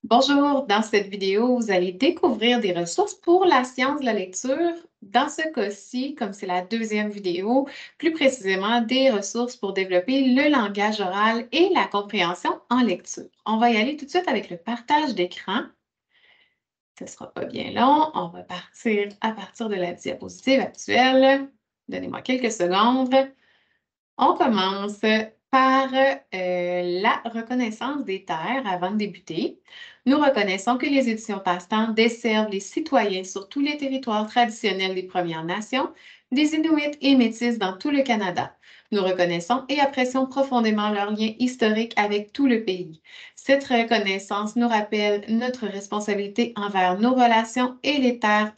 Bonjour, dans cette vidéo, vous allez découvrir des ressources pour la science de la lecture. Dans ce cas-ci, comme c'est la deuxième vidéo, plus précisément des ressources pour développer le langage oral et la compréhension en lecture. On va y aller tout de suite avec le partage d'écran. Ce ne sera pas bien long. On va partir à partir de la diapositive actuelle. Donnez-moi quelques secondes. On commence par la reconnaissance des terres avant de débuter. Nous reconnaissons que les éditions Passe-Temps desservent les citoyens sur tous les territoires traditionnels des Premières Nations, des Inuits et Métis dans tout le Canada. Nous reconnaissons et apprécions profondément leur lien historique avec tout le pays. Cette reconnaissance nous rappelle notre responsabilité envers nos relations et les terres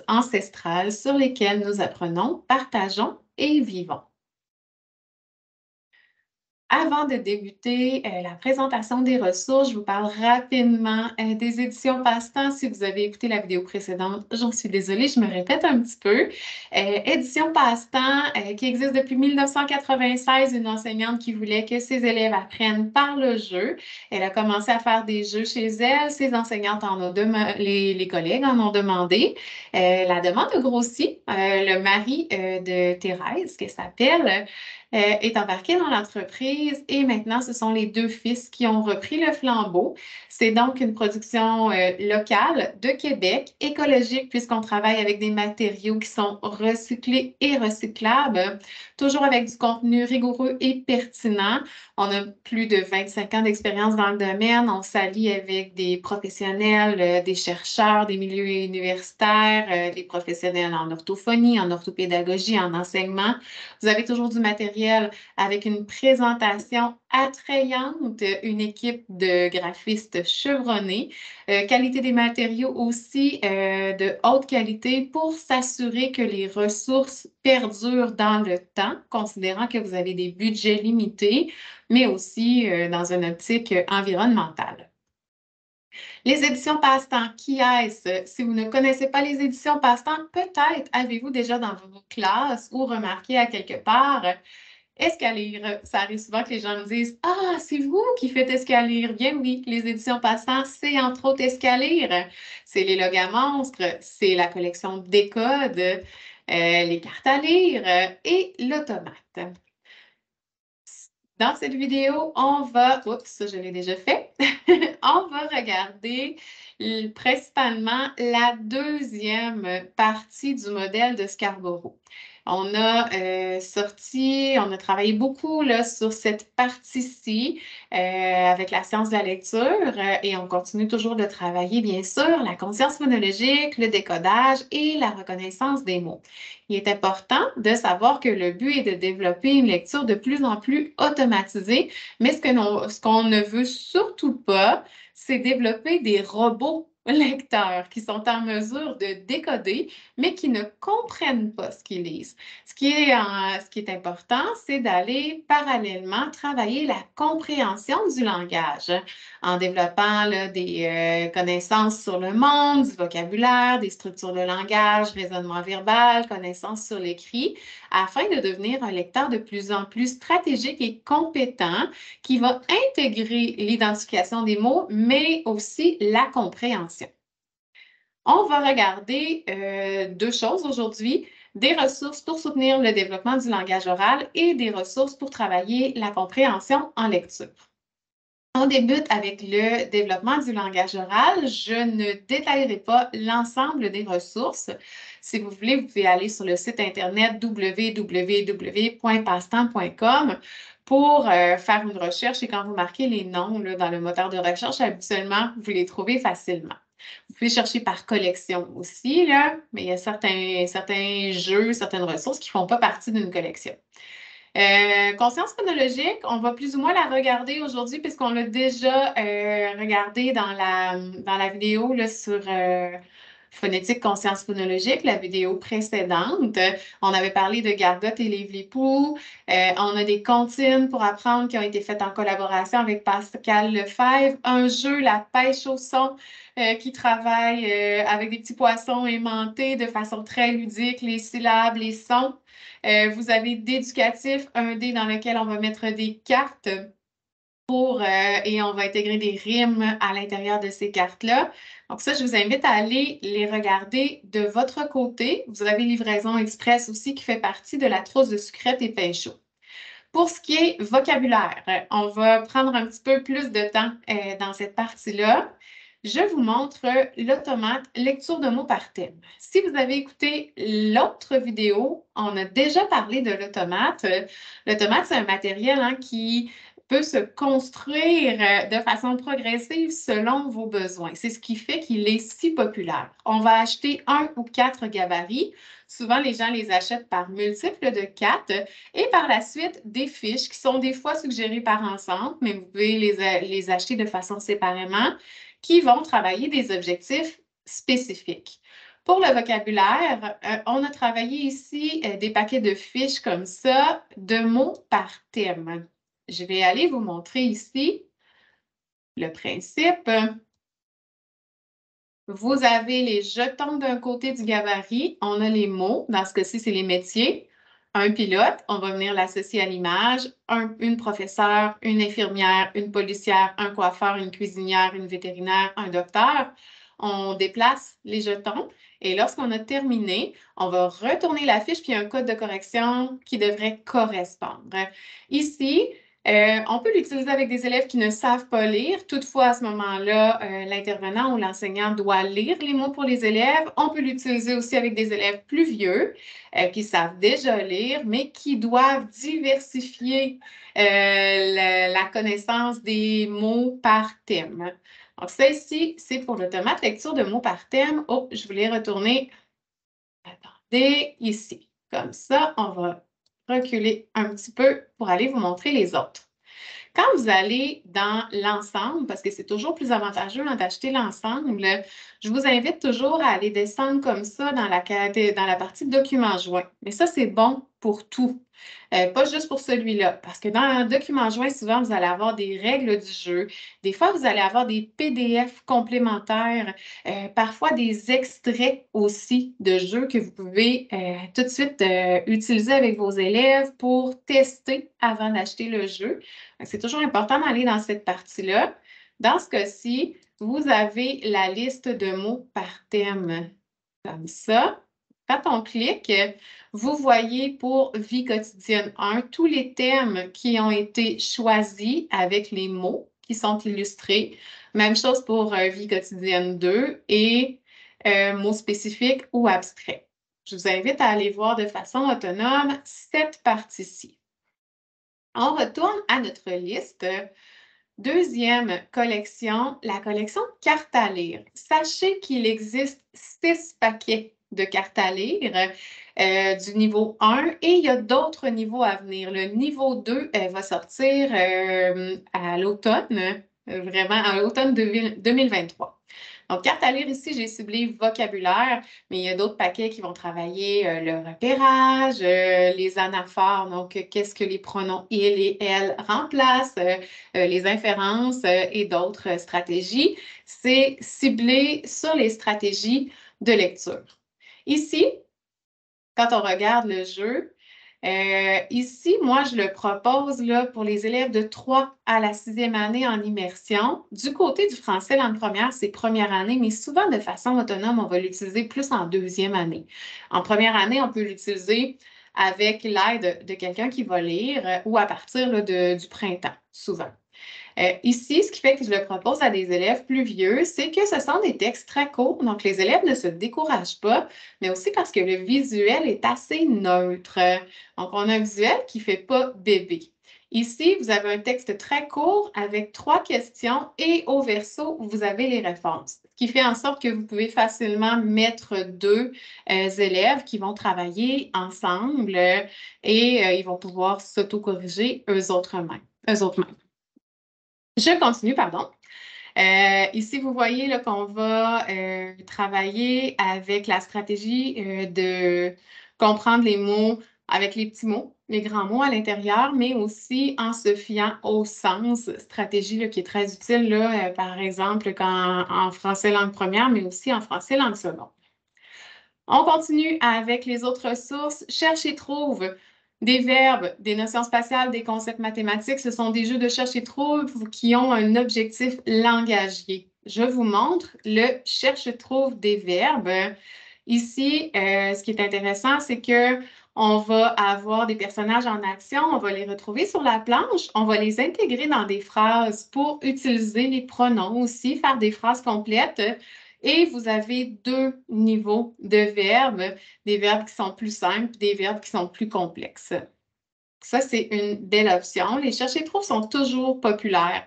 ancestrales sur lesquelles nous apprenons, partageons et vivons. Avant de débuter la présentation des ressources, je vous parle rapidement des éditions Passe-Temps. Si vous avez écouté la vidéo précédente, j'en suis désolée, je me répète un petit peu. Édition Passe-Temps qui existe depuis 1996, une enseignante qui voulait que ses élèves apprennent par le jeu. Elle a commencé à faire des jeux chez elle. Ses enseignantes en ont demandé, les collègues en ont demandé. La demande a grossi. Le mari de Thérèse, qui s'appelle, est embarqué dans l'entreprise et maintenant, ce sont les deux fils qui ont repris le flambeau. C'est donc une production locale de Québec, écologique, puisqu'on travaille avec des matériaux qui sont recyclés et recyclables, toujours avec du contenu rigoureux et pertinent. On a plus de 25 ans d'expérience dans le domaine. On s'allie avec des professionnels, des chercheurs, des milieux universitaires, des professionnels en orthophonie, en orthopédagogie, en enseignement. Vous avez toujours du matériel avec une présentation attrayante, une équipe de graphistes chevronnés, qualité des matériaux aussi de haute qualité pour s'assurer que les ressources perdurent dans le temps, considérant que vous avez des budgets limités, mais aussi dans une optique environnementale. Les éditions Passe-Temps, qui est-ce? Si vous ne connaissez pas les éditions Passe-Temps, peut-être avez-vous déjà dans vos classes ou remarqué à quelque part Escalire. Ça arrive souvent que les gens me disent: Ah, c'est vous qui faites Escalire. Bien oui, les éditions Passe-Temps, c'est entre autres Escalire. C'est les logs à monstres, c'est la collection Décode, les cartes à lire et l'automate. Dans cette vidéo, on va, oups, ça je l'ai déjà fait, on va regarder principalement la deuxième partie du modèle de Scarborough. On a on a travaillé beaucoup là, sur cette partie-ci avec la science de la lecture et on continue toujours de travailler, bien sûr, la conscience phonologique, le décodage et la reconnaissance des mots. Il est important de savoir que le but est de développer une lecture de plus en plus automatisée, mais ce qu'on ne veut surtout pas, c'est développer des robots lecteurs qui sont en mesure de décoder, mais qui ne comprennent pas ce qu'ils lisent. Ce qui est important, c'est d'aller parallèlement travailler la compréhension du langage en développant là, des connaissances sur le monde, du vocabulaire, des structures de langage, raisonnement verbal, connaissances sur l'écrit, afin de devenir un lecteur de plus en plus stratégique et compétent qui va intégrer l'identification des mots, mais aussi la compréhension. On va regarder deux choses aujourd'hui, des ressources pour soutenir le développement du langage oral et des ressources pour travailler la compréhension en lecture. On débute avec le développement du langage oral. Je ne détaillerai pas l'ensemble des ressources. Si vous voulez, vous pouvez aller sur le site internet www.passetemps.com pour faire une recherche et quand vous marquez les noms là, dans le moteur de recherche, habituellement, vous les trouvez facilement. Vous pouvez chercher par collection aussi, là, mais il y a certains jeux, certaines ressources qui ne font pas partie d'une collection. Conscience phonologique, on va plus ou moins la regarder aujourd'hui puisqu'on l'a déjà regardé dans la vidéo là, sur phonétique conscience phonologique, la vidéo précédente. On avait parlé de Gargotte et Livre-les-Poux. On a des comptines pour apprendre qui ont été faites en collaboration avec Pascal Lefebvre. Un jeu, La pêche au son, qui travaille avec des petits poissons aimantés de façon très ludique, les syllabes, les sons. Vous avez d'éducatif, un dé dans lequel on va mettre des cartes et on va intégrer des rimes à l'intérieur de ces cartes-là. Donc ça, je vous invite à aller les regarder de votre côté. Vous avez Livraison Express aussi qui fait partie de la trousse de sucrètes et pain chaud. Pour ce qui est vocabulaire, on va prendre un petit peu plus de temps dans cette partie-là. Je vous montre l'automate lecture de mots par thème. Si vous avez écouté l'autre vidéo, on a déjà parlé de l'automate. L'automate, c'est un matériel qui peut se construire de façon progressive selon vos besoins. C'est ce qui fait qu'il est si populaire. On va acheter 1 ou 4 gabarits. Souvent, les gens les achètent par multiples de 4 et par la suite des fiches qui sont des fois suggérées par ensemble, mais vous pouvez les acheter de façon séparément, qui vont travailler des objectifs spécifiques. Pour le vocabulaire, on a travaillé ici des paquets de fiches comme ça, de mots par thème. Je vais aller vous montrer ici le principe. Vous avez les jetons d'un côté du gabarit. On a les mots. Dans ce cas-ci, c'est les métiers. Un pilote, on va venir l'associer à l'image. Une professeure, une infirmière, une policière, un coiffeur, une cuisinière, une vétérinaire, un docteur. On déplace les jetons et lorsqu'on a terminé, on va retourner la fiche puis il y a un code de correction qui devrait correspondre. Ici, on peut l'utiliser avec des élèves qui ne savent pas lire. Toutefois, à ce moment-là, l'intervenant ou l'enseignant doit lire les mots pour les élèves. On peut l'utiliser aussi avec des élèves plus vieux qui savent déjà lire, mais qui doivent diversifier la connaissance des mots par thème. Donc, ça ici, c'est pour l'automate lecture de mots par thème. Oh, je voulais retourner. Attendez, ici. Comme ça, on va reculer un petit peu pour aller vous montrer les autres. Quand vous allez dans l'ensemble, parce que c'est toujours plus avantageux d'acheter l'ensemble, je vous invite toujours à aller descendre comme ça dans la partie documents joints. Mais ça, c'est bon pour tout. Pas juste pour celui-là, parce que dans un document joint, souvent, vous allez avoir des règles du jeu. Des fois, vous allez avoir des PDF complémentaires, parfois des extraits aussi de jeux que vous pouvez tout de suite utiliser avec vos élèves pour tester avant d'acheter le jeu. C'est toujours important d'aller dans cette partie-là. Dans ce cas-ci, vous avez la liste de mots par thème comme ça. Quand on clique, vous voyez pour Vie quotidienne 1 tous les thèmes qui ont été choisis avec les mots qui sont illustrés. Même chose pour Vie quotidienne 2 et mots spécifiques ou abstraits. Je vous invite à aller voir de façon autonome cette partie-ci. On retourne à notre liste. Deuxième collection, la collection cartes à lire. Sachez qu'il existe 6 paquets de cartes à lire du niveau 1 et il y a d'autres niveaux à venir. Le niveau 2 va sortir à l'automne, vraiment à l'automne 2023. Donc, carte à lire ici, j'ai ciblé vocabulaire, mais il y a d'autres paquets qui vont travailler le repérage, les anaphores, donc qu'est-ce que les pronoms il et elle remplacent, les inférences et d'autres stratégies. C'est ciblé sur les stratégies de lecture. Ici, quand on regarde le jeu, ici, moi, je le propose là, pour les élèves de 3 à la 6e année en immersion. Du côté du français langue première, c'est première année, mais souvent de façon autonome, on va l'utiliser plus en 2e année. En première année, on peut l'utiliser avec l'aide de quelqu'un qui va lire ou à partir là, du printemps, souvent. Ici, ce qui fait que je le propose à des élèves plus vieux, c'est que ce sont des textes très courts, donc les élèves ne se découragent pas, mais aussi parce que le visuel est assez neutre. Donc, on a un visuel qui ne fait pas bébé. Ici, vous avez un texte très court avec 3 questions et au verso, vous avez les réponses, ce qui fait en sorte que vous pouvez facilement mettre 2 élèves qui vont travailler ensemble et ils vont pouvoir s'auto-corriger eux autres mêmes. Je continue, pardon. Ici, vous voyez qu'on va travailler avec la stratégie de comprendre les mots avec les petits mots, les grands mots à l'intérieur, mais aussi en se fiant au sens, stratégie là, qui est très utile, là, par exemple, en français langue première, mais aussi en français langue seconde. On continue avec les autres ressources. Cherche et trouve. Des verbes, des notions spatiales, des concepts mathématiques, ce sont des jeux de cherche et trouve qui ont un objectif langagier. Je vous montre le cherche-trouve des verbes. Ici, ce qui est intéressant, c'est que on va avoir des personnages en action, on va les retrouver sur la planche, on va les intégrer dans des phrases pour utiliser les pronoms aussi, faire des phrases complètes. Et vous avez deux niveaux de verbes, des verbes qui sont plus simples, des verbes qui sont plus complexes. Ça, c'est une belle option. Les chercher-trouve sont toujours populaires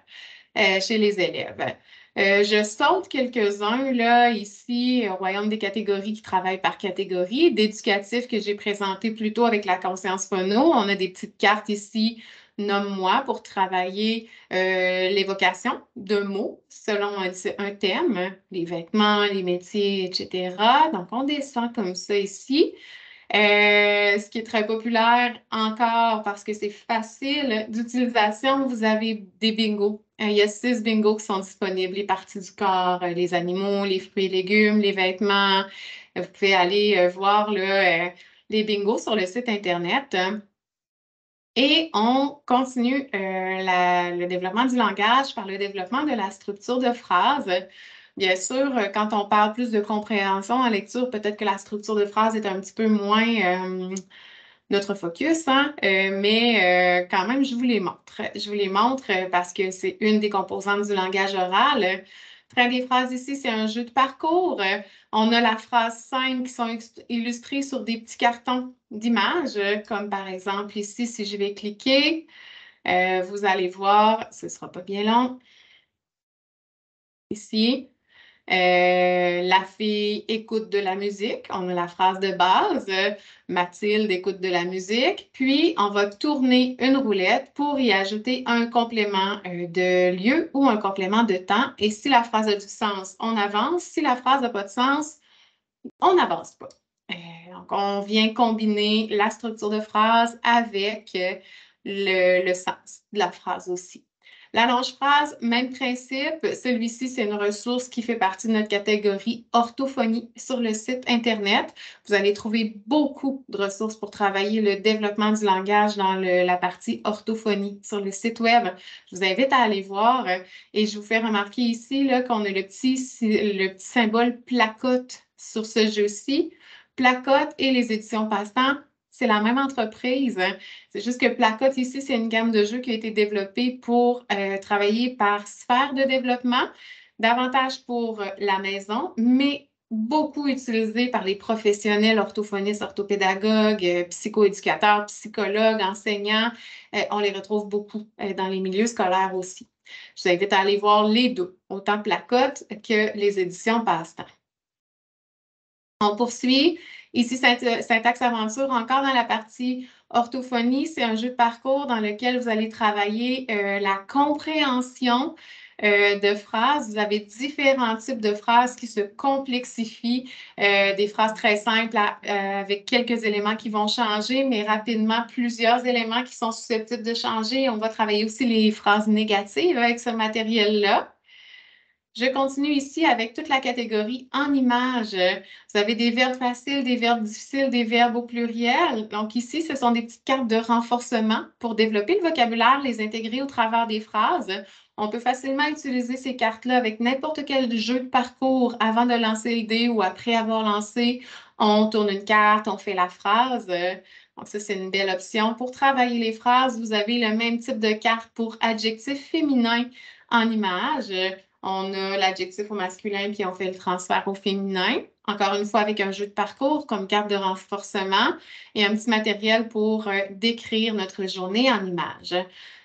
chez les élèves. Je saute quelques-uns, là, ici, au Royaume des catégories qui travaillent par catégorie, d'éducatifs que j'ai présenté plus tôt avec la conscience phono. On a des petites cartes ici, nomme-moi, pour travailler l'évocation de mots selon un thème, les vêtements, les métiers, etc. Donc, on descend comme ça ici. Ce qui est très populaire encore parce que c'est facile d'utilisation, vous avez des bingos. Il y a 6 bingos qui sont disponibles, les parties du corps, les animaux, les fruits et légumes, les vêtements. Vous pouvez aller voir là, les bingos sur le site Internet. Et on continue le développement du langage par le développement de la structure de phrase. Bien sûr, quand on parle plus de compréhension en lecture, peut-être que la structure de phrase est un petit peu moins notre focus, hein? Mais quand même, je vous les montre. Je vous les montre parce que c'est une des composantes du langage oral. Train des phrases ici, c'est un jeu de parcours. On a la phrase simple qui sont illustrées sur des petits cartons d'images, comme par exemple ici, si je vais cliquer, vous allez voir, ce ne sera pas bien long. Ici, la fille écoute de la musique. On a la phrase de base. Mathilde écoute de la musique. Puis, on va tourner une roulette pour y ajouter un complément de lieu ou un complément de temps. Et si la phrase a du sens, on avance. Si la phrase n'a pas de sens, on n'avance pas. Donc, on vient combiner la structure de phrase avec le sens de la phrase aussi. La longe phrase, même principe. Celui-ci, c'est une ressource qui fait partie de notre catégorie orthophonie sur le site Internet. Vous allez trouver beaucoup de ressources pour travailler le développement du langage dans la partie orthophonie sur le site Web. Je vous invite à aller voir et je vous fais remarquer ici qu'on a le petit symbole placote sur ce jeu-ci. Placote et les éditions Passe-Temps, c'est la même entreprise. C'est juste que Placote ici, c'est une gamme de jeux qui a été développée pour travailler par sphère de développement, davantage pour la maison, mais beaucoup utilisé par les professionnels orthophonistes, orthopédagogues, psychoéducateurs, psychologues, enseignants. On les retrouve beaucoup dans les milieux scolaires aussi. Je vous invite à aller voir les deux, autant Placote que les éditions Passe-Temps. On poursuit. Ici, Syntaxe Aventure, encore dans la partie orthophonie, c'est un jeu de parcours dans lequel vous allez travailler la compréhension de phrases. Vous avez différents types de phrases qui se complexifient, des phrases très simples avec quelques éléments qui vont changer, mais rapidement plusieurs éléments qui sont susceptibles de changer. On va travailler aussi les phrases négatives avec ce matériel-là. Je continue ici avec toute la catégorie en images. Vous avez des verbes faciles, des verbes difficiles, des verbes au pluriel. Donc ici, ce sont des petites cartes de renforcement pour développer le vocabulaire, les intégrer au travers des phrases. On peut facilement utiliser ces cartes-là avec n'importe quel jeu de parcours avant de lancer le dé ou après avoir lancé. On tourne une carte, on fait la phrase. Donc ça, c'est une belle option. Pour travailler les phrases, vous avez le même type de carte pour adjectifs féminins en images. On a l'adjectif au masculin, puis on fait le transfert au féminin. Encore une fois, avec un jeu de parcours comme carte de renforcement et un petit matériel pour décrire notre journée en images.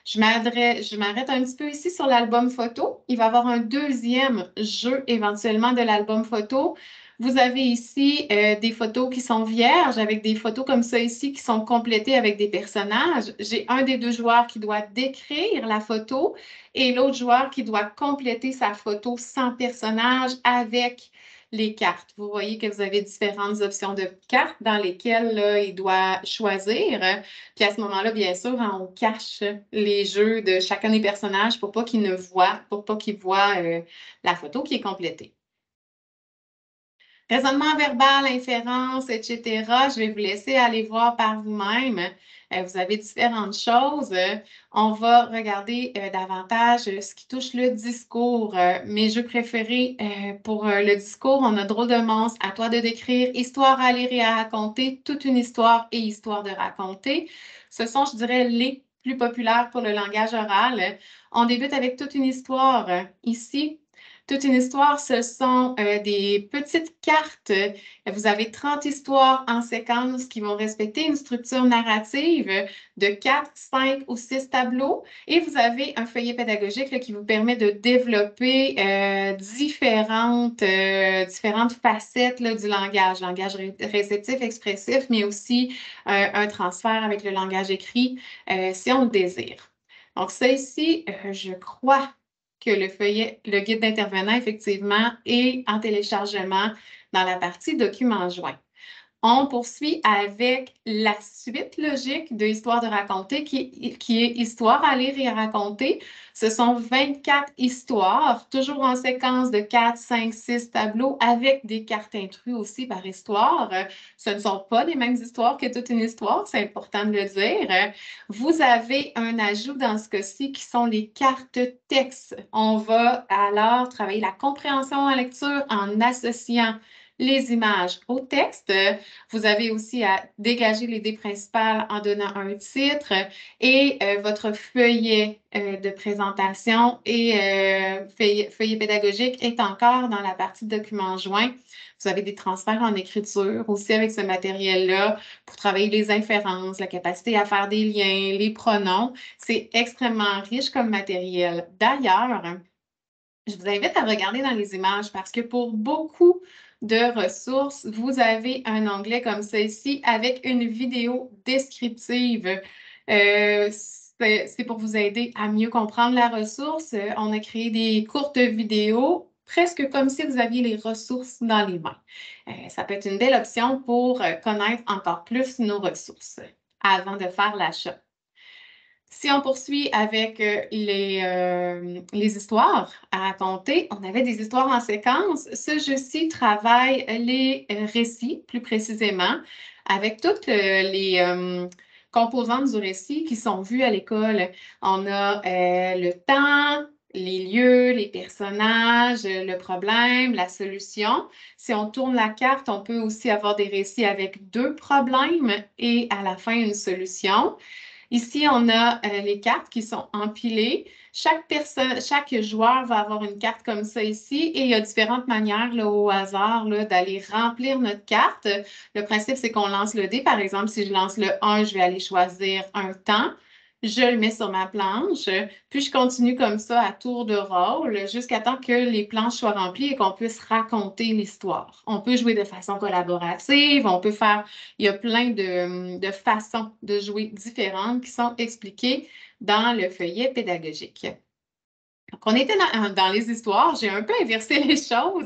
Je m'arrête un petit peu ici sur l'album photo. Il va y avoir un deuxième jeu éventuellement de l'album photo. Vous avez ici des photos qui sont vierges avec des photos comme ça ici qui sont complétées avec des personnages. J'ai un des deux joueurs qui doit décrire la photo et l'autre joueur qui doit compléter sa photo sans personnage avec les cartes. Vous voyez que vous avez différentes options de cartes dans lesquelles là, il doit choisir. Puis à ce moment-là, bien sûr, hein, on cache les jeux de chacun des personnages pour pas qu'ils voient la photo qui est complétée. Raisonnement verbal, inférence, etc. Je vais vous laisser aller voir par vous-même. Vous avez différentes choses. On va regarder davantage ce qui touche le discours. Mes jeux préférés pour le discours, on a Drôle de monstre, À toi de décrire, Histoire à lire et à raconter, Toute une histoire et Histoire de raconter. Ce sont, je dirais, les plus populaires pour le langage oral. On débute avec Toute une histoire. Ici, toute une histoire, ce sont des petites cartes. Vous avez 30 histoires en séquence qui vont respecter une structure narrative de 4, 5 ou 6 tableaux. Et vous avez un feuillet pédagogique là, qui vous permet de développer différentes facettes là, du langage réceptif, expressif, mais aussi un transfert avec le langage écrit si on le désire. Donc ça ici, je crois que le guide d'intervenant, effectivement, est en téléchargement dans la partie documents joints. On poursuit avec la suite logique de Histoire de raconter, qui est Histoire à lire et à raconter. Ce sont 24 histoires, toujours en séquence de 4, 5, 6 tableaux, avec des cartes intrus aussi par histoire. Ce ne sont pas les mêmes histoires que toute une histoire, c'est important de le dire. Vous avez un ajout dans ce cas-ci qui sont les cartes texte. On va alors travailler la compréhension en lecture en associant les images au texte. Vous avez aussi à dégager l'idée principale en donnant un titre et votre feuillet de présentation et feuillet pédagogique est encore dans la partie documents joints. Vous avez des transferts en écriture aussi avec ce matériel-là pour travailler les inférences, la capacité à faire des liens, les pronoms. C'est extrêmement riche comme matériel. D'ailleurs, je vous invite à regarder dans les images parce que pour beaucoup de ressources, vous avez un onglet comme ça ici avec une vidéo descriptive. C'est pour vous aider à mieux comprendre la ressource. On a créé des courtes vidéos, presque comme si vous aviez les ressources dans les mains. Ça peut être une belle option pour connaître encore plus nos ressources avant de faire l'achat. Si on poursuit avec les histoires à raconter, on avait des histoires en séquence. Ce jeu-ci travaille les récits, plus précisément, avec toutes les composantes du récit qui sont vues à l'école. On a le temps, les lieux, les personnages, le problème, la solution. Si on tourne la carte, on peut aussi avoir des récits avec 2 problèmes et à la fin, une solution. Ici, on a les cartes qui sont empilées. Chaque joueur va avoir une carte comme ça ici et il y a différentes manières là, au hasard d'aller remplir notre carte. Le principe, c'est qu'on lance le dé. Par exemple, si je lance le 1, je vais aller choisir un temps. Je le mets sur ma planche, puis je continue comme ça à tour de rôle jusqu'à temps que les planches soient remplies et qu'on puisse raconter l'histoire. On peut jouer de façon collaborative, on peut faire il y a plein de façons de jouer différentes qui sont expliquées dans le feuillet pédagogique. Donc, on était dans les histoires, j'ai un peu inversé les choses.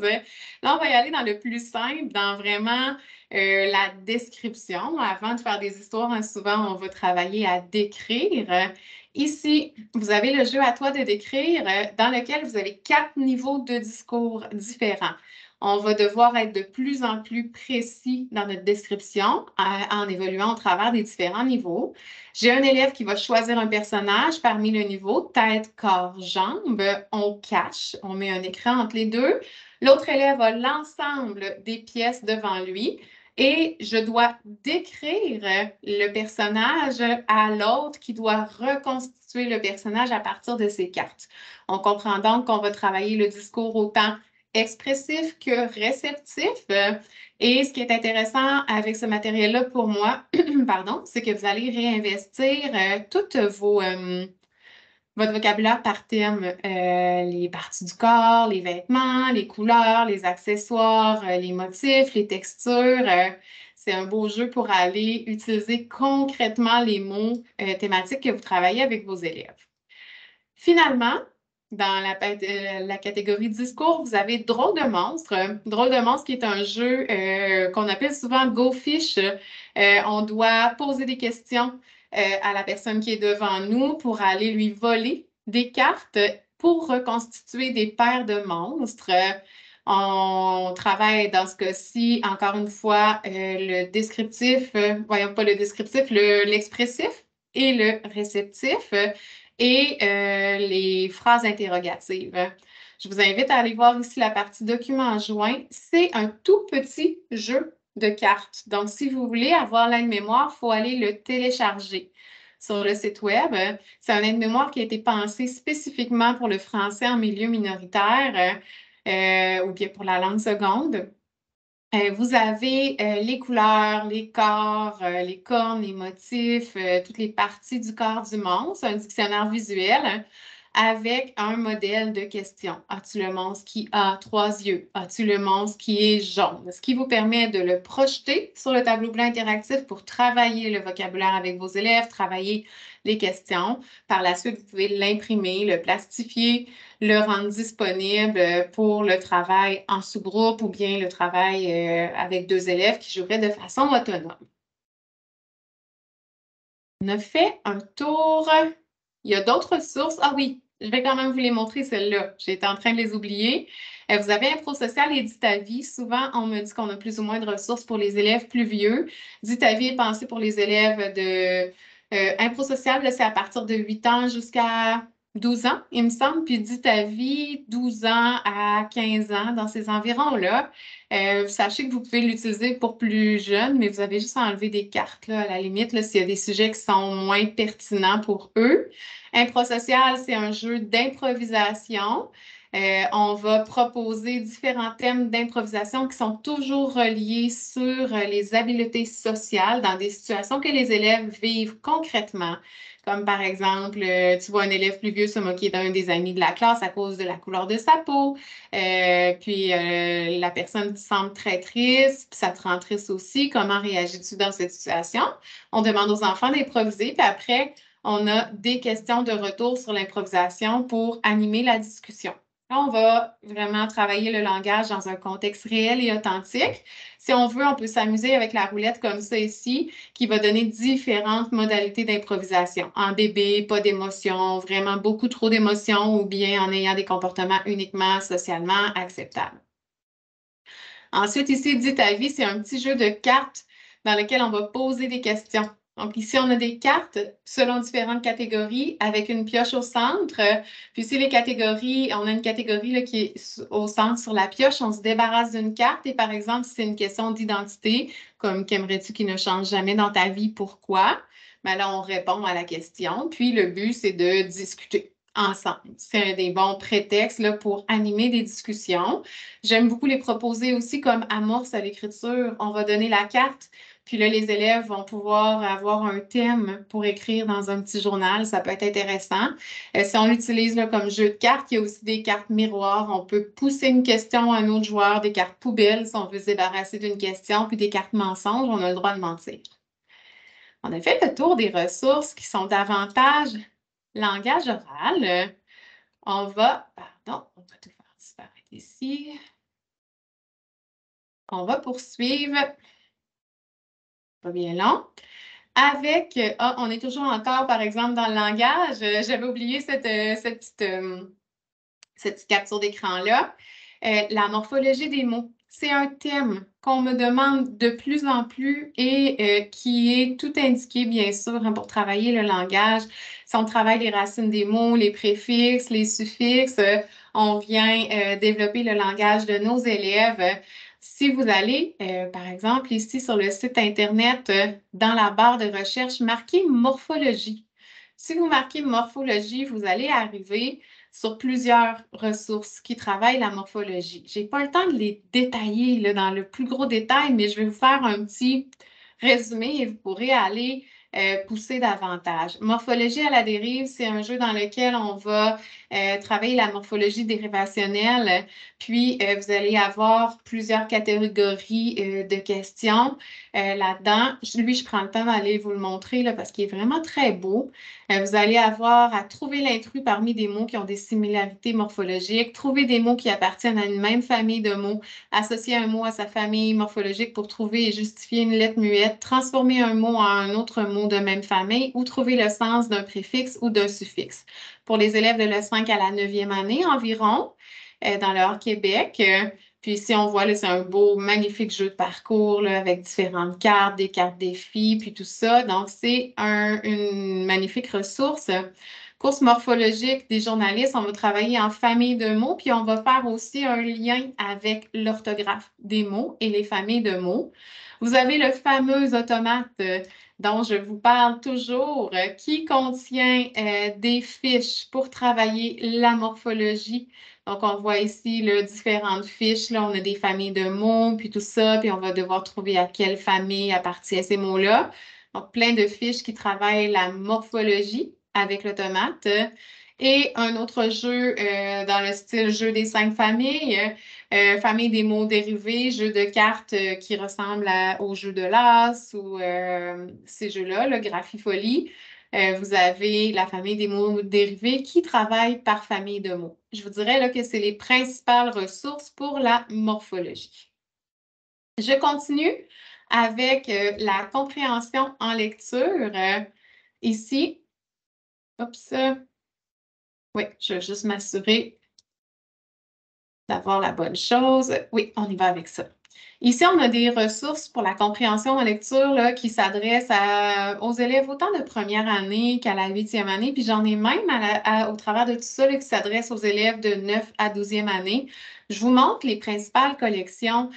Là, on va y aller dans le plus simple, dans vraiment la description. Avant de faire des histoires, hein, souvent, on va travailler à décrire. Ici, vous avez le jeu à toi de décrire, dans lequel vous avez 4 niveaux de discours différents. On va devoir être de plus en plus précis dans notre description en évoluant au travers des différents niveaux. J'ai un élève qui va choisir un personnage parmi le niveau tête, corps, jambes. On cache, on met un écran entre les deux. L'autre élève a l'ensemble des pièces devant lui et je dois décrire le personnage à l'autre qui doit reconstituer le personnage à partir de ses cartes. On comprend donc qu'on va travailler le discours autant expressif que réceptif. Et ce qui est intéressant avec ce matériel-là pour moi, pardon, c'est que vous allez réinvestir votre vocabulaire par thème, les parties du corps, les vêtements, les couleurs, les accessoires, les motifs, les textures. C'est un beau jeu pour aller utiliser concrètement les mots thématiques que vous travaillez avec vos élèves. Finalement, dans la catégorie discours, vous avez Drôle de monstre. Drôle de monstre qui est un jeu qu'on appelle souvent Go Fish. On doit poser des questions à la personne qui est devant nous pour aller lui voler des cartes pour reconstituer des paires de monstres. On travaille dans ce cas-ci, encore une fois, le descriptif, voyons pas le descriptif, l'expressif et le réceptif et les phrases interrogatives. Je vous invite à aller voir ici la partie document joint. C'est un tout petit jeu de cartes. Donc, si vous voulez avoir l'aide-mémoire, il faut aller le télécharger sur le site web. C'est un aide-mémoire qui a été pensé spécifiquement pour le français en milieu minoritaire ou bien pour la langue seconde. Vous avez les couleurs, les corps, les cornes, les motifs, toutes les parties du corps du monstre, un dictionnaire visuel avec un modèle de question. As-tu le monstre qui a 3 yeux? As-tu le monstre qui est jaune? Ce qui vous permet de le projeter sur le tableau blanc interactif pour travailler le vocabulaire avec vos élèves, travailler les questions. Par la suite, vous pouvez l'imprimer, le plastifier, le rendre disponible pour le travail en sous-groupe ou bien le travail avec 2 élèves qui joueraient de façon autonome. On a fait un tour. Il y a d'autres sources. Ah oui, je vais quand même vous les montrer, celles-là. J'étais en train de les oublier. Vous avez ImproSocial et Dit-ta-vie. Souvent, on me dit qu'on a plus ou moins de ressources pour les élèves plus vieux. Dit-ta-vie est pensé pour les élèves de ImproSocial, c'est à partir de 8 ans jusqu'à 12 ans, il me semble. Puis Dit-ta-vie, 12 ans à 15 ans, dans ces environs-là. Sachez que vous pouvez l'utiliser pour plus jeunes, mais vous avez juste à enlever des cartes, là, à la limite, s'il y a des sujets qui sont moins pertinents pour eux. ImproSocial, c'est un jeu d'improvisation. On va proposer différents thèmes d'improvisation qui sont toujours reliés sur les habiletés sociales dans des situations que les élèves vivent concrètement. Comme par exemple, tu vois un élève plus vieux se moquer d'un des amis de la classe à cause de la couleur de sa peau. Puis la personne semble très triste, puis ça te rend triste aussi. Comment réagis-tu dans cette situation? On demande aux enfants d'improviser, puis après, on a des questions de retour sur l'improvisation pour animer la discussion. Là, on va vraiment travailler le langage dans un contexte réel et authentique. Si on veut, on peut s'amuser avec la roulette comme ça ici, qui va donner différentes modalités d'improvisation. En bébé, pas d'émotion, vraiment beaucoup trop d'émotions ou bien en ayant des comportements uniquement socialement acceptables. Ensuite, ici, Dis ta vie, c'est un petit jeu de cartes dans lequel on va poser des questions. Donc, ici, on a des cartes selon différentes catégories avec une pioche au centre. Puis ici, les catégories, on a une catégorie là, qui est au centre sur la pioche. On se débarrasse d'une carte et par exemple, si c'est une question d'identité, comme qu'aimerais-tu qui ne change jamais dans ta vie, pourquoi? Ben là, on répond à la question. Puis le but, c'est de discuter ensemble. C'est un des bons prétextes là, pour animer des discussions. J'aime beaucoup les proposer aussi comme amorce à l'écriture. On va donner la carte, puis là, les élèves vont pouvoir avoir un thème pour écrire dans un petit journal. Ça peut être intéressant. Si on l'utilise là, comme jeu de cartes, il y a aussi des cartes miroirs. On peut pousser une question à un autre joueur, des cartes poubelles si on veut se débarrasser d'une question, puis des cartes mensonges, on a le droit de mentir. On a fait le tour des ressources qui sont davantage langage oral. On va, pardon, on va tout faire disparaître ici. On va poursuivre, pas bien long, avec, on est toujours encore, par exemple, dans le langage. J'avais oublié cette petite capture d'écran-là. La morphologie des mots, c'est un thème qu'on me demande de plus en plus et qui est tout indiqué, bien sûr, hein, pour travailler le langage. Si on travaille les racines des mots, les préfixes, les suffixes, on vient développer le langage de nos élèves. Si vous allez, par exemple, ici sur le site Internet, dans la barre de recherche, marquez morphologie. Si vous marquez morphologie, vous allez arriver sur plusieurs ressources qui travaillent la morphologie. Je n'ai pas le temps de les détailler là, dans le plus gros détail, mais je vais vous faire un petit résumé et vous pourrez aller pousser davantage. Morphologie à la dérive, c'est un jeu dans lequel on va travailler la morphologie dérivationnelle, puis vous allez avoir plusieurs catégories de questions là-dedans. Lui, je prends le temps d'aller vous le montrer là, parce qu'il est vraiment très beau. Vous allez avoir à trouver l'intrus parmi des mots qui ont des similarités morphologiques, trouver des mots qui appartiennent à une même famille de mots, associer un mot à sa famille morphologique pour trouver et justifier une lettre muette, transformer un mot en un autre mot de même famille ou trouver le sens d'un préfixe ou d'un suffixe. Pour les élèves de la 5 à la 9e année environ, dans le Hors-Québec, Puis ici, on voit, là, c'est un beau, magnifique jeu de parcours là, avec différentes cartes, des cartes défis, puis tout ça. Donc, c'est une magnifique ressource. Course morphologique des journalistes, on va travailler en famille de mots, puis on va faire aussi un lien avec l'orthographe des mots et les familles de mots. Vous avez le fameux automate dont je vous parle toujours, qui contient des fiches pour travailler la morphologie. Donc, on voit ici là, différentes fiches. Là, on a des familles de mots, puis tout ça, puis on va devoir trouver à quelle famille appartiennent ces mots-là. Donc, plein de fiches qui travaillent la morphologie avec l'automate. Et un autre jeu dans le style jeu des 5 familles, famille des mots dérivés, jeu de cartes qui ressemble au jeu de l'as ou ces jeux-là, le Graphifolie. Vous avez la famille des mots dérivés qui travaille par famille de mots. Je vous dirais là, que c'est les principales ressources pour la morphologie. Je continue avec la compréhension en lecture. Ici, oups, oui, je vais juste m'assurer d'avoir la bonne chose. Oui, on y va avec ça. Ici, on a des ressources pour la compréhension en lecture là, qui s'adressent aux élèves autant de première année qu'à la 8e année. Puis j'en ai même au travers de tout ça là, qui s'adresse aux élèves de 9 à 12e année. Je vous montre les principales collections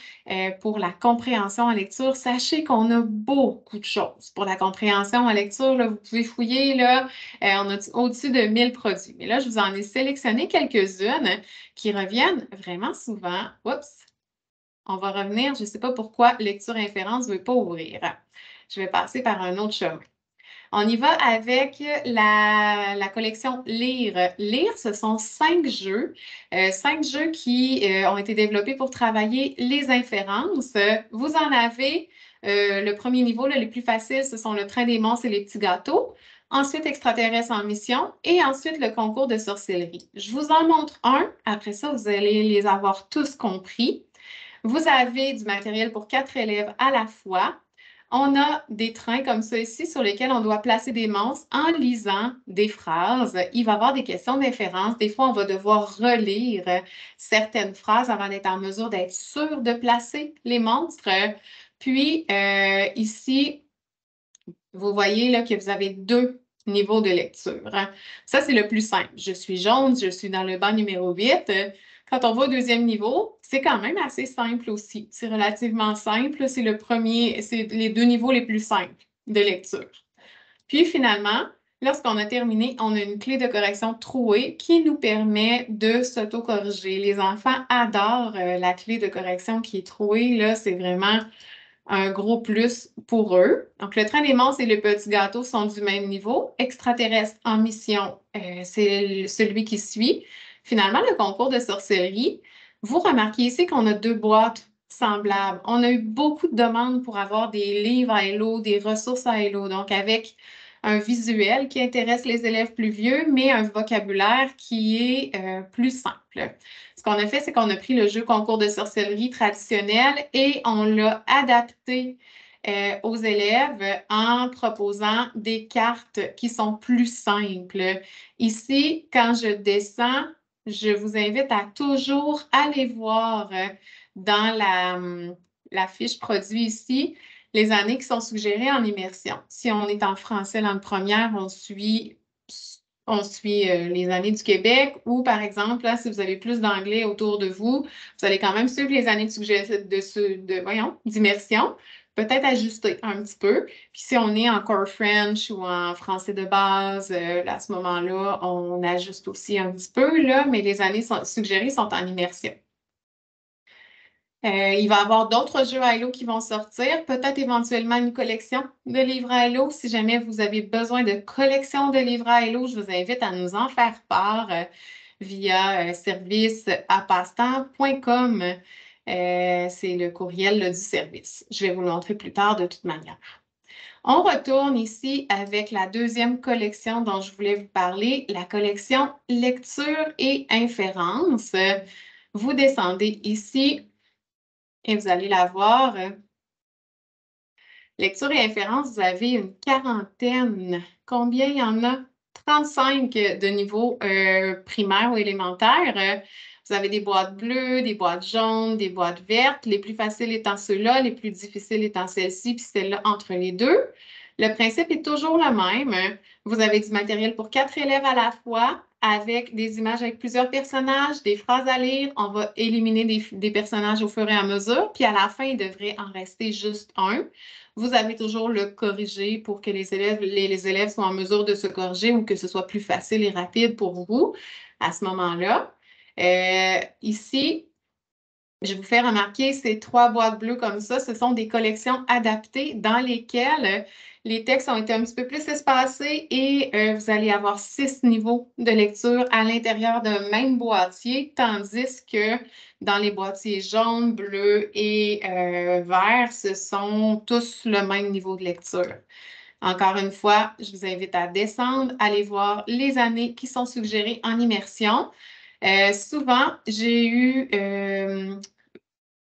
pour la compréhension en lecture. Sachez qu'on a beaucoup de choses pour la compréhension en lecture. Là, vous pouvez fouiller, là, on a au-dessus de 1000 produits. Mais là, je vous en ai sélectionné quelques-unes qui reviennent vraiment souvent. Oups! On va revenir, je ne sais pas pourquoi lecture-inférence ne veut pas ouvrir. Je vais passer par un autre chemin. On y va avec la collection Lire. Lire, ce sont 5 jeux. 5 jeux qui ont été développés pour travailler les inférences. Vous en avez le premier niveau, là, les plus faciles, ce sont le train des monstres et les petits gâteaux. Ensuite, extraterrestres en mission. Et ensuite, le concours de sorcellerie. Je vous en montre un. Après ça, vous allez les avoir tous compris. Vous avez du matériel pour 4 élèves à la fois. On a des trains comme ça ici sur lesquels on doit placer des monstres en lisant des phrases. Il va y avoir des questions d'inférence. Des fois, on va devoir relire certaines phrases avant d'être en mesure d'être sûr de placer les monstres. Puis, ici, vous voyez là, que vous avez 2 niveaux de lecture. Ça, c'est le plus simple. Je suis jaune, je suis dans le banc numéro 8. Quand on va au 2e niveau, c'est quand même assez simple aussi. C'est relativement simple. C'est les 2 niveaux les plus simples de lecture. Puis finalement, lorsqu'on a terminé, on a une clé de correction trouée qui nous permet de s'auto-corriger. Les enfants adorent la clé de correction qui est trouée. Là, c'est vraiment un gros plus pour eux. Donc, le train des monstres et le petit gâteau sont du même niveau. Extraterrestre en mission, c'est celui qui suit. Finalement, le concours de sorcellerie, vous remarquez ici qu'on a 2 boîtes semblables. On a eu beaucoup de demandes pour avoir des livres à Hello, des ressources à Hello, donc avec un visuel qui intéresse les élèves plus vieux, mais un vocabulaire qui est plus simple. Ce qu'on a fait, c'est qu'on a pris le jeu concours de sorcellerie traditionnel et on l'a adapté aux élèves en proposant des cartes qui sont plus simples. Ici, quand je descends, je vous invite à toujours aller voir dans la fiche produit ici les années qui sont suggérées en immersion. Si on est en français langue première, on suit les années du Québec ou, par exemple, là, si vous avez plus d'anglais autour de vous, vous allez quand même suivre les années d'immersion, peut-être ajuster un petit peu. Puis si on est en core French ou en français de base, à ce moment-là, on ajuste aussi un petit peu, là, mais les années suggérées sont en immersion. Il va y avoir d'autres jeux à Hello qui vont sortir, peut-être éventuellement une collection de livres à Hello. Si jamais vous avez besoin de collection de livres à Hello, je vous invite à nous en faire part via service@passetemps.com. C'est le courriel là, du service. Je vais vous le montrer plus tard de toute manière. On retourne ici avec la 2e collection dont je voulais vous parler, la collection lecture et inférence. Vous descendez ici. Et vous allez la voir. Lecture et inférence, vous avez une quarantaine. Combien il y en a? 35 de niveau primaire ou élémentaire. Vous avez des boîtes bleues, des boîtes jaunes, des boîtes vertes, les plus faciles étant ceux-là, les plus difficiles étant celles-ci, puis celle-là entre les deux. Le principe est toujours le même. Vous avez du matériel pour 4 élèves à la fois, avec des images avec plusieurs personnages, des phrases à lire. On va éliminer des personnages au fur et à mesure, puis à la fin, il devrait en rester juste un. Vous avez toujours le corriger pour que les élèves soient en mesure de se corriger ou que ce soit plus facile et rapide pour vous à ce moment-là. Ici, je vous fais remarquer ces 3 boîtes bleues comme ça. Ce sont des collections adaptées dans lesquelles les textes ont été un petit peu plus espacés et vous allez avoir 6 niveaux de lecture à l'intérieur d'un même boîtier, tandis que dans les boîtiers jaunes, bleus et verts, ce sont tous le même niveau de lecture. Encore une fois, je vous invite à descendre, aller voir les années qui sont suggérées en immersion. Souvent, j'ai eu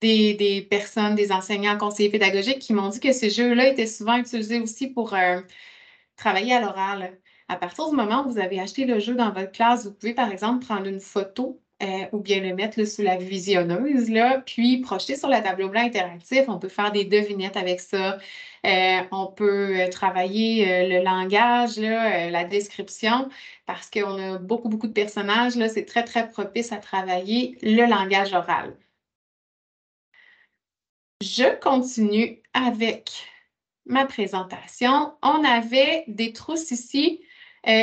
des personnes, des enseignants, conseillers pédagogiques qui m'ont dit que ces jeux-là étaient souvent utilisés aussi pour travailler à l'oral. À partir du moment où vous avez acheté le jeu dans votre classe, vous pouvez par exemple prendre une photo ou bien le mettre là, sous la visionneuse, là, puis projeter sur le tableau blanc interactif. On peut faire des devinettes avec ça. On peut travailler le langage, là, la description, parce qu'on a beaucoup, beaucoup de personnages. Là, c'est très, très propice à travailler le langage oral. Je continue avec ma présentation. On avait des trousses ici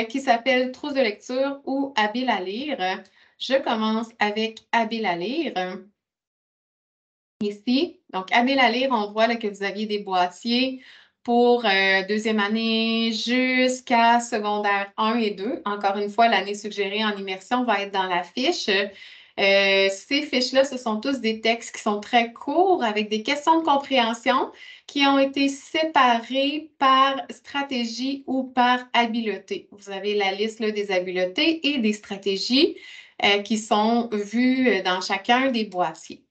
qui s'appellent trousses de lecture ou habile à lire. Je commence avec habile à lire. Ici, donc habile à lire, on voit là, que vous aviez des boîtiers pour deuxième année jusqu'à secondaire 1 et 2. Encore une fois, l'année suggérée en immersion va être dans la fiche. Ces fiches-là, ce sont tous des textes qui sont très courts avec des questions de compréhension qui ont été séparées par stratégie ou par habileté. Vous avez la liste là, des habiletés et des stratégies qui sont vues dans chacun des boîtiers.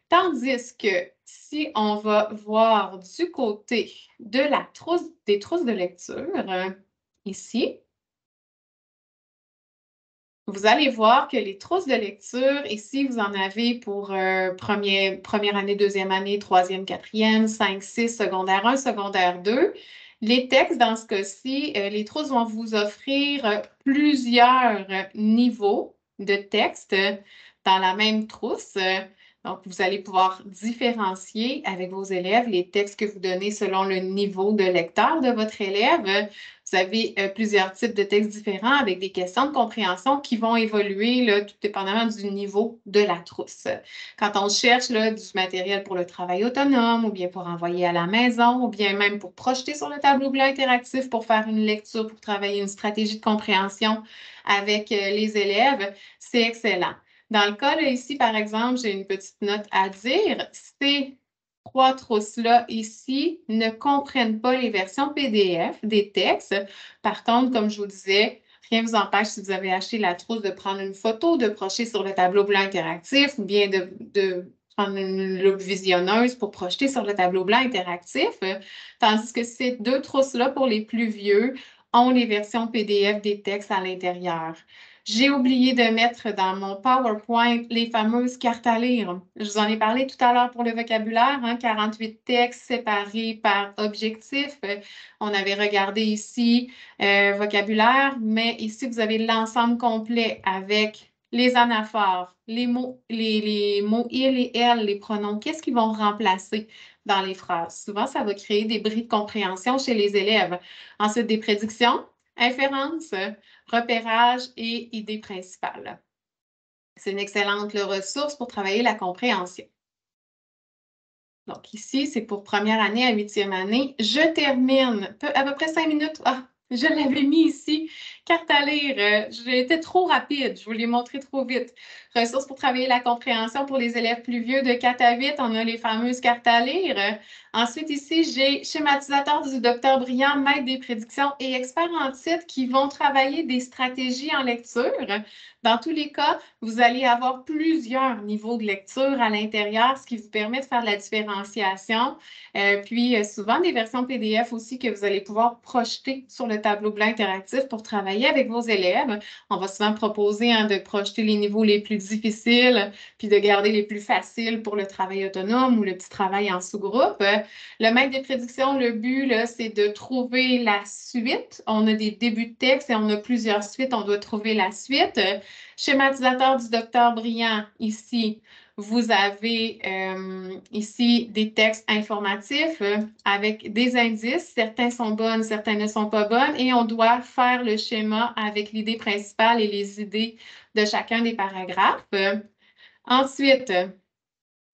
Tandis que si on va voir du côté de des trousses de lecture, ici, vous allez voir que les trousses de lecture, ici, vous en avez pour première année, deuxième année, troisième, quatrième, 5, 6, secondaire 1, secondaire 2. Les textes, dans ce cas-ci, les trousses vont vous offrir plusieurs niveaux de texte dans la même trousse. Donc, vous allez pouvoir différencier avec vos élèves les textes que vous donnez selon le niveau de lecteur de votre élève. Vous avez plusieurs types de textes différents avec des questions de compréhension qui vont évoluer là, tout dépendamment du niveau de la trousse. Quand on cherche là, du matériel pour le travail autonome ou bien pour envoyer à la maison ou bien même pour projeter sur le tableau blanc interactif pour faire une lecture, pour travailler une stratégie de compréhension avec les élèves, c'est excellent. Dans le cas là, ici, par exemple, j'ai une petite note à dire. Ces 3 trousses-là ici ne comprennent pas les versions PDF des textes. Par contre, comme je vous disais, rien ne vous empêche, si vous avez acheté la trousse, de prendre une photo, de projeter sur le tableau blanc interactif ou bien de prendre une loupe visionneuse pour projeter sur le tableau blanc interactif. Tandis que ces 2 trousses-là, pour les plus vieux, ont les versions PDF des textes à l'intérieur. J'ai oublié de mettre dans mon PowerPoint les fameuses cartes à lire. Je vous en ai parlé tout à l'heure pour le vocabulaire, 48 textes séparés par objectif. On avait regardé ici vocabulaire, mais ici, vous avez l'ensemble complet avec les anaphores, les mots il et elle, les pronoms. Qu'est-ce qu'ils vont remplacer dans les phrases? Souvent, ça va créer des bris de compréhension chez les élèves. Ensuite, des prédictions, inférences, repérage et idées principales. C'est une excellente ressource pour travailler la compréhension. Donc ici, c'est pour première année à huitième année. Je termine à peu près 5 minutes. Ah, je l'avais mis ici. Carte à lire. J'ai été trop rapide. Je vous l'ai montré trop vite. Ressources pour travailler la compréhension pour les élèves plus vieux de 4 à 8. On a les fameuses cartes à lire. Ensuite, ici, j'ai schématisateur du docteur Briand, maître des prédictions et expert en titre qui vont travailler des stratégies en lecture. Dans tous les cas, vous allez avoir plusieurs niveaux de lecture à l'intérieur, ce qui vous permet de faire de la différenciation. Puis, souvent, des versions PDF aussi que vous allez pouvoir projeter sur le le tableau blanc interactif pour travailler avec vos élèves. On va souvent proposer de projeter les niveaux les plus difficiles, puis de garder les plus faciles pour le travail autonome ou le petit travail en sous-groupe. Le maître des prédictions, le but, c'est de trouver la suite. On a des débuts de texte et on a plusieurs suites. On doit trouver la suite. Schématisateur du docteur Brillant, ici. Vous avez ici des textes informatifs avec des indices. Certains sont bonnes, certains ne sont pas bonnes. Et on doit faire le schéma avec l'idée principale et les idées de chacun des paragraphes. Ensuite,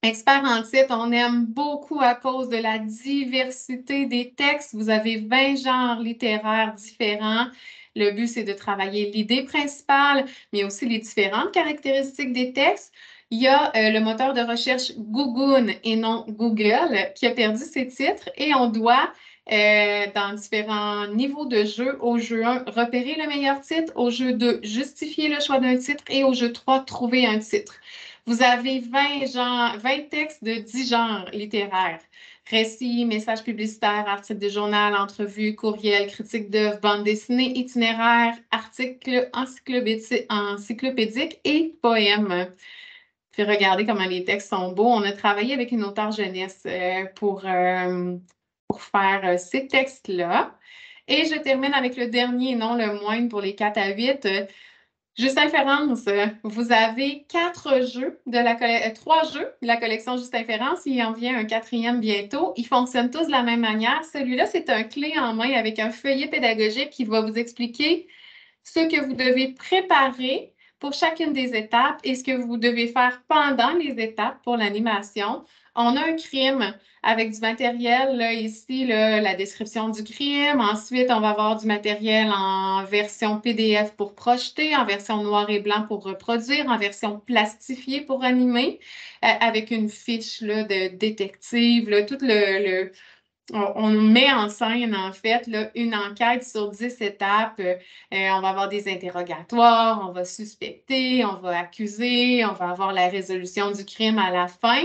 expert en titre, on aime beaucoup à cause de la diversité des textes. Vous avez 20 genres littéraires différents. Le but, c'est de travailler l'idée principale, mais aussi les différentes caractéristiques des textes. Il y a le moteur de recherche Google et non Google qui a perdu ses titres et on doit, dans différents niveaux de jeu, au jeu 1, repérer le meilleur titre, au jeu 2, justifier le choix d'un titre et au jeu 3, trouver un titre. Vous avez 20 textes de 10 genres littéraires. Récits, messages publicitaires, articles de journal, entrevues, courriels, critiques d'œuvres, bandes dessinées, itinéraires, articles encyclopédiques et poèmes. Puis regardez comment les textes sont beaux. On a travaillé avec une auteure jeunesse pour faire ces textes-là. Et je termine avec le dernier, non le moindre, pour les 4 à 8. Juste Inférence, vous avez 3 jeux de la collection Juste Inférence. Il en vient un 4e bientôt. Ils fonctionnent tous de la même manière. Celui-là, c'est un clé en main avec un feuillet pédagogique qui va vous expliquer ce que vous devez préparer pour chacune des étapes et ce que vous devez faire pendant les étapes pour l'animation. On a un crime avec du matériel, là, ici, là, la description du crime. Ensuite, on va avoir du matériel en version PDF pour projeter, en version noir et blanc pour reproduire, en version plastifiée pour animer, avec une fiche là, de détective, là, tout on met en scène, en fait, là, une enquête sur 10 étapes. On va avoir des interrogatoires, on va suspecter, on va accuser, on va avoir la résolution du crime à la fin.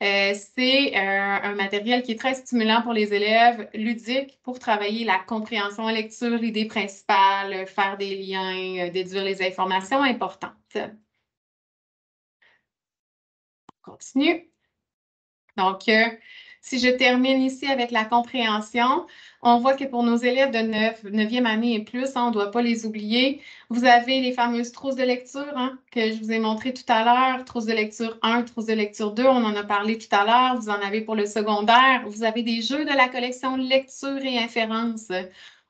C'est un matériel qui est très stimulant pour les élèves, ludique pour travailler la compréhension en lecture, l'idée principale, faire des liens, déduire les informations importantes. On continue. Donc, si je termine ici avec la compréhension, on voit que pour nos élèves de 9e année et plus, on ne doit pas les oublier. Vous avez les fameuses trousses de lecture que je vous ai montrées tout à l'heure. Trousse de lecture 1, trousse de lecture 2, on en a parlé tout à l'heure. Vous en avez pour le secondaire. Vous avez des jeux de la collection lecture et inférence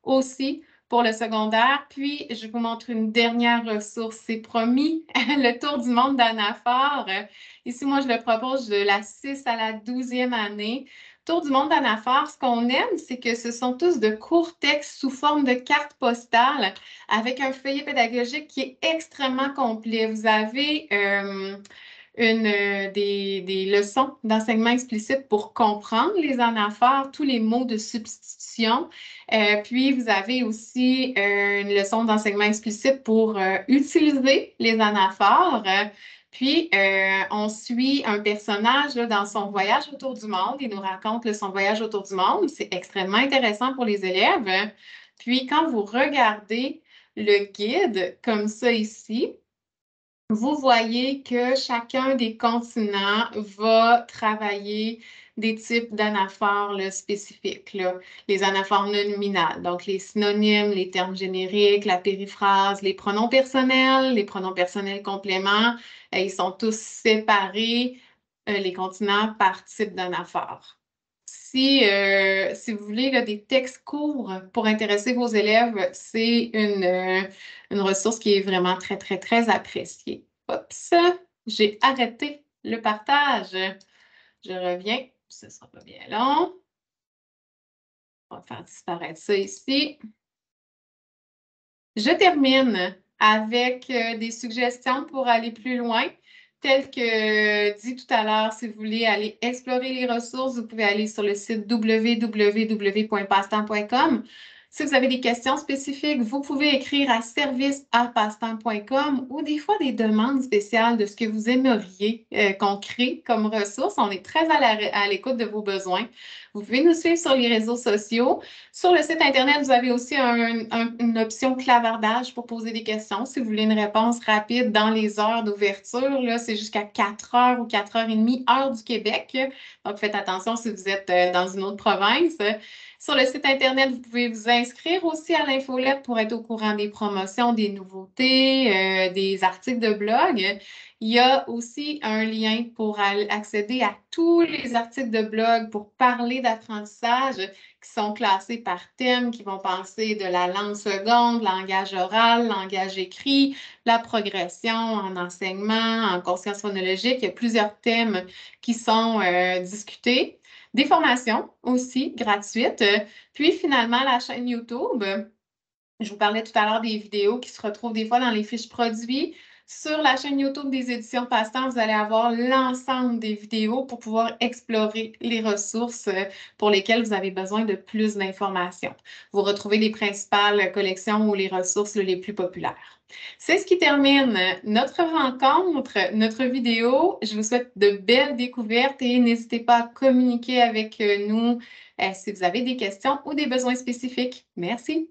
aussi pour le secondaire. Puis, je vous montre une dernière ressource, c'est promis, le tour du monde d'Anaphore. Ici, moi, je le propose de la 6 à la 12e année. Tour du monde d'Anaphore, ce qu'on aime, c'est que ce sont tous de courts textes sous forme de cartes postales avec un feuillet pédagogique qui est extrêmement complet. Vous avez des leçons d'enseignement explicite pour comprendre les anaphores, tous les mots de substitution. Puis, vous avez aussi une leçon d'enseignement explicite pour utiliser les anaphores. Puis, on suit un personnage là, dans son voyage autour du monde. Il nous raconte là, son voyage autour du monde. C'est extrêmement intéressant pour les élèves. Puis, quand vous regardez le guide comme ça ici, vous voyez que chacun des continents va travailler des types d'anaphores là, spécifiques. Là. Les anaphores non nominales, donc les synonymes, les termes génériques, la périphrase, les pronoms personnels compléments, ils sont tous séparés, les continents, par type d'anaphore. Si vous voulez là, des textes courts pour intéresser vos élèves, c'est une ressource qui est vraiment très, très, très appréciée. Oups, j'ai arrêté le partage. Je reviens, ce ne sera pas bien long. On va faire disparaître ça ici. Je termine avec des suggestions pour aller plus loin. Tel que dit tout à l'heure, si vous voulez aller explorer les ressources, vous pouvez aller sur le site www.passetemps.com. Si vous avez des questions spécifiques, vous pouvez écrire à service@passe-temps.com ou des fois des demandes spéciales de ce que vous aimeriez qu'on crée comme ressource. On est très à l'écoute de vos besoins. Vous pouvez nous suivre sur les réseaux sociaux. Sur le site Internet, vous avez aussi une option clavardage pour poser des questions. Si vous voulez une réponse rapide dans les heures d'ouverture, là, c'est jusqu'à 4 heures ou 4h30, heure du Québec. Donc, faites attention si vous êtes dans une autre province. Sur le site Internet, vous pouvez vous inscrire aussi à l'infolette pour être au courant des promotions, des nouveautés, des articles de blog. Il y a aussi un lien pour accéder à tous les articles de blog pour parler d'apprentissage qui sont classés par thème, qui vont passer de la langue seconde, langage oral, langage écrit, la progression en enseignement, en conscience phonologique. Il y a plusieurs thèmes qui sont discutés. Des formations aussi gratuites. Puis finalement, la chaîne YouTube. Je vous parlais tout à l'heure des vidéos qui se retrouvent des fois dans les fiches produits. Sur la chaîne YouTube des éditions Passe-Temps, vous allez avoir l'ensemble des vidéos pour pouvoir explorer les ressources pour lesquelles vous avez besoin de plus d'informations. Vous retrouvez les principales collections ou les ressources les plus populaires. C'est ce qui termine notre rencontre, notre vidéo. Je vous souhaite de belles découvertes et n'hésitez pas à communiquer avec nous si vous avez des questions ou des besoins spécifiques. Merci.